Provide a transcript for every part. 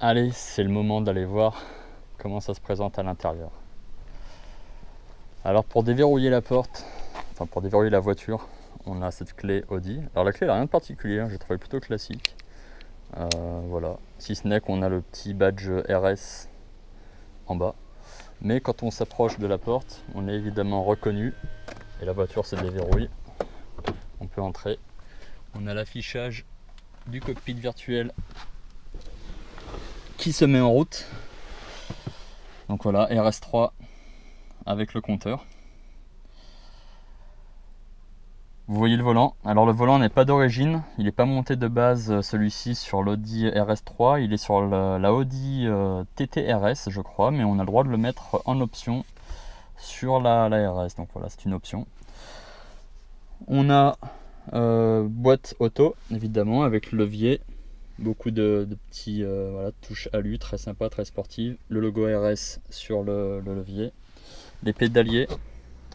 Allez, c'est le moment d'aller voir comment ça se présente à l'intérieur. Alors pour déverrouiller la porte, enfin pour déverrouiller la voiture, on a cette clé Audi. Alors la clé elle n'a rien de particulier, j'ai trouvé plutôt classique. Voilà, si ce n'est qu'on a le petit badge RS en bas. Mais quand on s'approche de la porte, on est évidemment reconnu et la voiture se déverrouille. On peut entrer. On a l'affichage du cockpit virtuel qui se met en route. Donc voilà, RS3 avec le compteur. Vous voyez le volant. Alors le volant n'est pas d'origine, il n'est pas monté de base celui-ci sur l'Audi RS3, il est sur la Audi TT RS je crois, mais on a le droit de le mettre en option sur la RS, donc voilà, c'est une option. On a boîte auto évidemment avec levier, beaucoup de petits voilà, touches alu, très sympa, très sportive, le logo RS sur le levier, les pédaliers.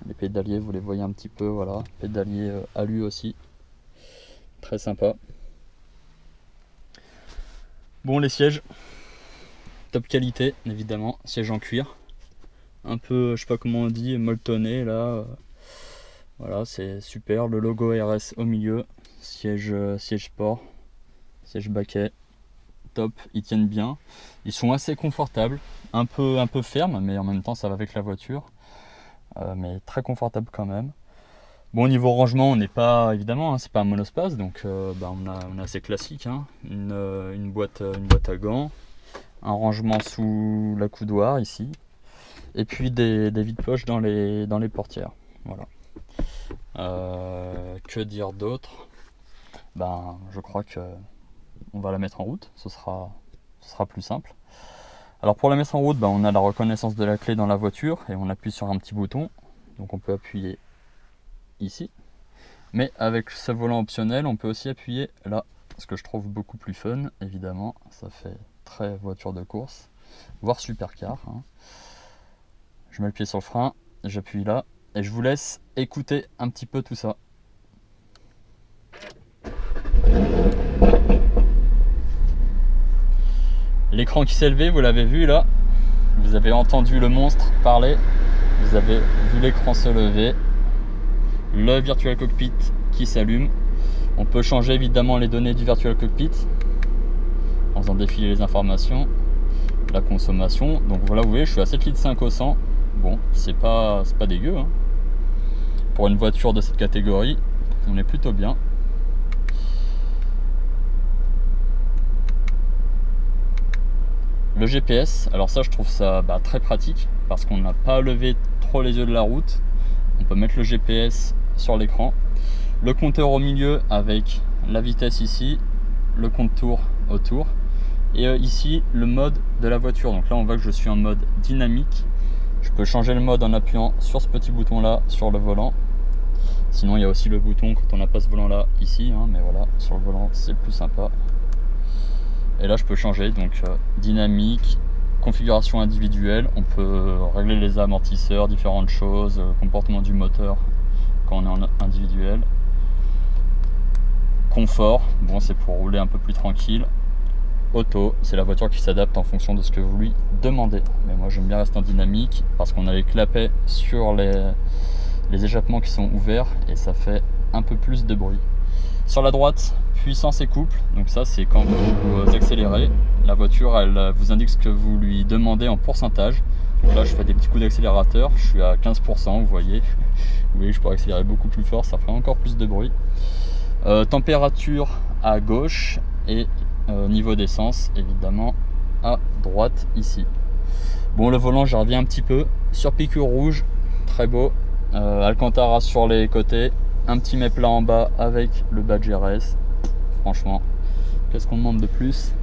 Les pédaliers, vous les voyez un petit peu, voilà, pédalier alu aussi, très sympa. Bon, les sièges, top qualité, évidemment, siège en cuir, un peu, je sais pas comment on dit, molletonné là, voilà, c'est super. Le logo RS au milieu, siège sport, siège baquet, top, ils tiennent bien, ils sont assez confortables, un peu fermes, mais en même temps ça va avec la voiture. Mais très confortable quand même. Bon, au niveau rangement, on n'est pas, évidemment, hein, c'est pas un monospace, donc on a assez classique, hein, une boîte à gants, un rangement sous la coudoir ici, et puis des vides-poches dans les portières. Voilà. Que dire d'autre? Je crois que on va la mettre en route, ce sera plus simple. Alors pour la mettre en route, on a la reconnaissance de la clé dans la voiture et on appuie sur un petit bouton. Donc on peut appuyer ici. Mais avec ce volant optionnel, on peut aussi appuyer là. Ce que je trouve beaucoup plus fun, évidemment. Ça fait très voiture de course, voire supercar. Hein. Je mets le pied sur le frein, j'appuie là et je vous laisse écouter un petit peu tout ça. L'écran qui s'est levé, vous l'avez vu là, vous avez entendu le monstre parler, vous avez vu l'écran se lever, le Virtual Cockpit qui s'allume. On peut changer évidemment les données du Virtual Cockpit en faisant défiler les informations, la consommation. Donc voilà, vous voyez, je suis à 7,5 litres au 100. Bon, c'est pas dégueu. Hein. Pour une voiture de cette catégorie, on est plutôt bien. Le GPS, alors ça je trouve ça très pratique parce qu'on n'a pas à lever trop les yeux de la route. On peut mettre le GPS sur l'écran. Le compteur au milieu avec la vitesse ici, le compte-tour autour. Et ici le mode de la voiture. Donc là on voit que je suis en mode dynamique. Je peux changer le mode en appuyant sur ce petit bouton là sur le volant. Sinon il y a aussi le bouton quand on n'a pas ce volant là ici, hein, mais voilà, sur le volant c'est plus sympa. Et là je peux changer donc dynamique, configuration individuelle, on peut régler les amortisseurs, différentes choses, comportement du moteur quand on est en individuel. Confort, bon c'est pour rouler un peu plus tranquille. Auto, c'est la voiture qui s'adapte en fonction de ce que vous lui demandez. Mais moi j'aime bien rester en dynamique parce qu'on a les clapets sur les échappements qui sont ouverts et ça fait un peu plus de bruit. Sur la droite, puissance et couple, donc ça c'est quand vous accélérez, la voiture elle vous indique ce que vous lui demandez en pourcentage. Donc là je fais des petits coups d'accélérateur, je suis à 15%, vous voyez, je pourrais accélérer beaucoup plus fort, ça ferait encore plus de bruit. Température à gauche et niveau d'essence évidemment à droite ici. Bon, le volant j'y reviens un petit peu, sur piqûre rouge, très beau, Alcantara sur les côtés. Un petit mets-plat en bas avec le badge RS. Franchement, qu'est-ce qu'on demande de plus?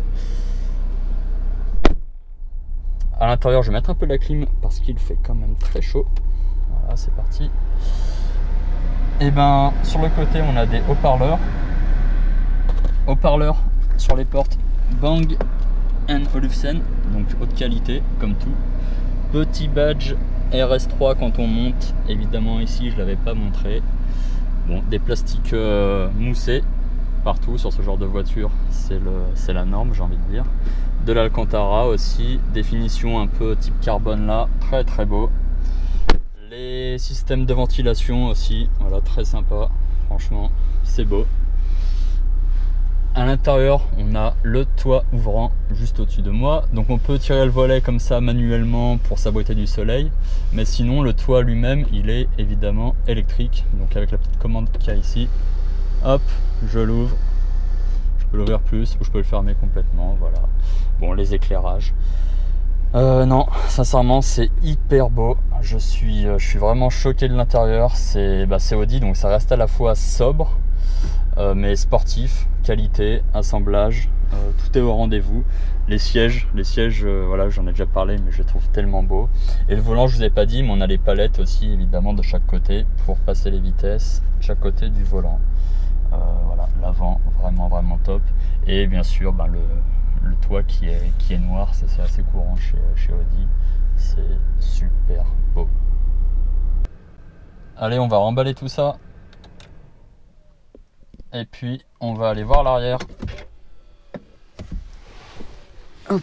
À l'intérieur, je vais mettre un peu la clim parce qu'il fait quand même très chaud. Voilà, c'est parti. Et sur le côté, on a des haut-parleurs. Haut-parleurs sur les portes Bang & Olufsen, donc haute qualité comme tout. Petit badge RS3 quand on monte. Évidemment ici, je l'avais pas montré. Bon, des plastiques moussés, partout sur ce genre de voiture, c'est la norme, j'ai envie de dire. De l'Alcantara aussi, définition un peu type carbone là, très très beau. Les systèmes de ventilation aussi, voilà, très sympa, franchement, c'est beau. À l'intérieur, on a le toit ouvrant juste au-dessus de moi, donc on peut tirer le volet comme ça manuellement pour s'abriter du soleil, mais sinon le toit lui-même, il est évidemment électrique, donc avec la petite commande qu'il y a ici, hop, je l'ouvre, je peux l'ouvrir plus ou je peux le fermer complètement, voilà. Bon, les éclairages, non, sincèrement c'est hyper beau, je suis vraiment choqué de l'intérieur, c'est Audi, donc ça reste à la fois sobre, mais sportif, qualité, assemblage, tout est au rendez-vous. Les sièges, voilà, j'en ai déjà parlé, mais je les trouve tellement beaux. Et le volant, je vous ai pas dit, mais on a les palettes aussi, évidemment, de chaque côté pour passer les vitesses, de chaque côté du volant. Voilà, l'avant, vraiment top. Et bien sûr, le toit qui est noir, c'est assez courant chez Audi. C'est super beau. Allez, on va remballer tout ça. Et puis on va aller voir l'arrière. Hop.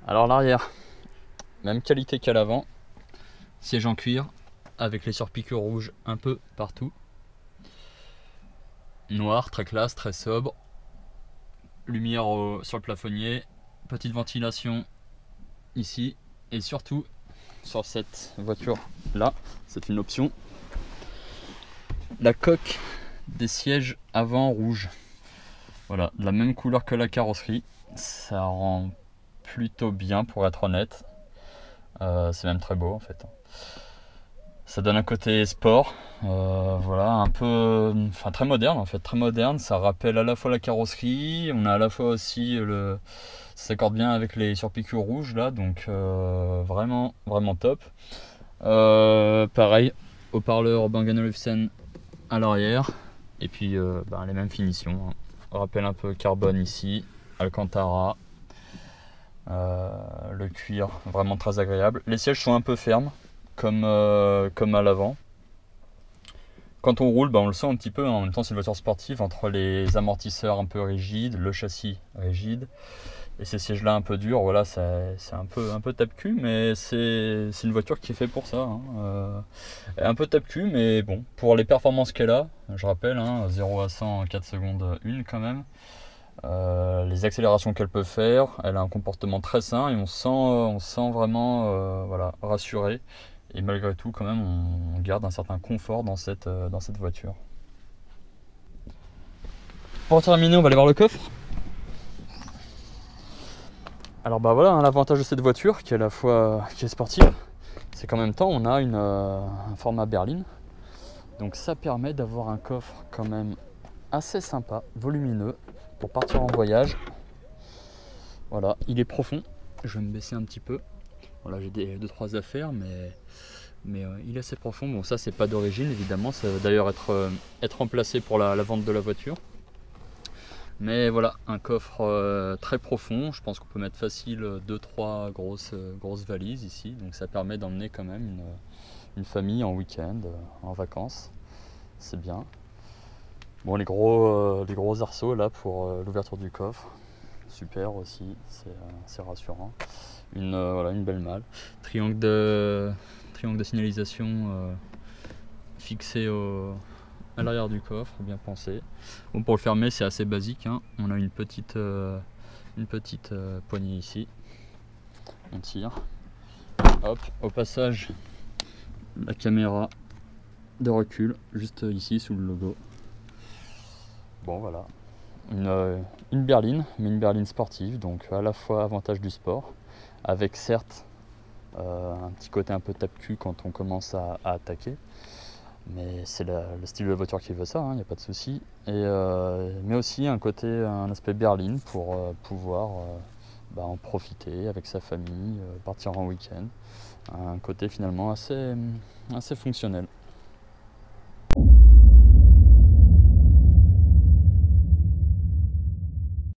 Alors l'arrière, même qualité qu'à l'avant. Siège en cuir avec les surpiqûres rouges un peu partout. Noir, très classe, très sobre. Lumière sur le plafonnier. Petite ventilation ici. Et surtout, sur cette voiture là, c'est une option, la coque des sièges avant rouge. Voilà, de la même couleur que la carrosserie. Ça rend plutôt bien pour être honnête. C'est même très beau en fait. Ça donne un côté sport, voilà, un peu, très moderne en fait, très moderne. Ça rappelle à la fois la carrosserie, on a à la fois aussi ça s'accorde bien avec les surpiqûres rouges là, donc vraiment top. Pareil, haut-parleur Bang & Olufsen à l'arrière, et puis les mêmes finitions, hein. Rappel un peu carbone ici, Alcantara, le cuir vraiment très agréable. Les sièges sont un peu fermes, comme à l'avant. Quand on roule, on le sent un petit peu, hein. En même temps c'est une voiture sportive, entre les amortisseurs un peu rigides, le châssis rigide et ces sièges là un peu durs, voilà, c'est un peu tape-cul, mais c'est une voiture qui est faite pour ça, hein. Un peu tape-cul, mais bon, pour les performances qu'elle a, je rappelle, hein, 0 à 100 en 4 secondes 1 quand même. Les accélérations qu'elle peut faire, elle a un comportement très sain et on sent vraiment voilà, rassuré. Et malgré tout, quand même, on garde un certain confort dans cette voiture. Pour terminer, on va aller voir le coffre. Alors voilà, hein, l'avantage de cette voiture, qui est à la fois sportive, c'est qu'en même temps, on a un format berline. Donc ça permet d'avoir un coffre quand même assez sympa, volumineux, pour partir en voyage. Voilà, il est profond. Je vais me baisser un petit peu. Voilà, j'ai 2-3 affaires, mais il est assez profond. Bon, ça c'est pas d'origine évidemment, ça va d'ailleurs être remplacé pour la vente de la voiture. Mais voilà, un coffre très profond. Je pense qu'on peut mettre facile 2-3 grosses valises ici. Donc ça permet d'emmener quand même une famille en week-end, en vacances. C'est bien. Bon, les gros arceaux là pour l'ouverture du coffre. Super aussi, c'est rassurant. Une belle malle. Triangle de signalisation fixé à l'arrière du coffre, bien pensé. Bon, pour le fermer, c'est assez basique, hein. On a une petite poignée ici. On tire. Hop, au passage, la caméra de recul, juste ici sous le logo. Bon, voilà. Une berline, mais une berline sportive, donc à la fois avantage du sport, avec certes un petit côté un peu tape-cul quand on commence à attaquer, mais c'est le style de voiture qui veut ça, il n'y a pas de souci. Mais aussi un aspect berline pour pouvoir en profiter avec sa famille, partir en week-end. Un côté finalement assez fonctionnel.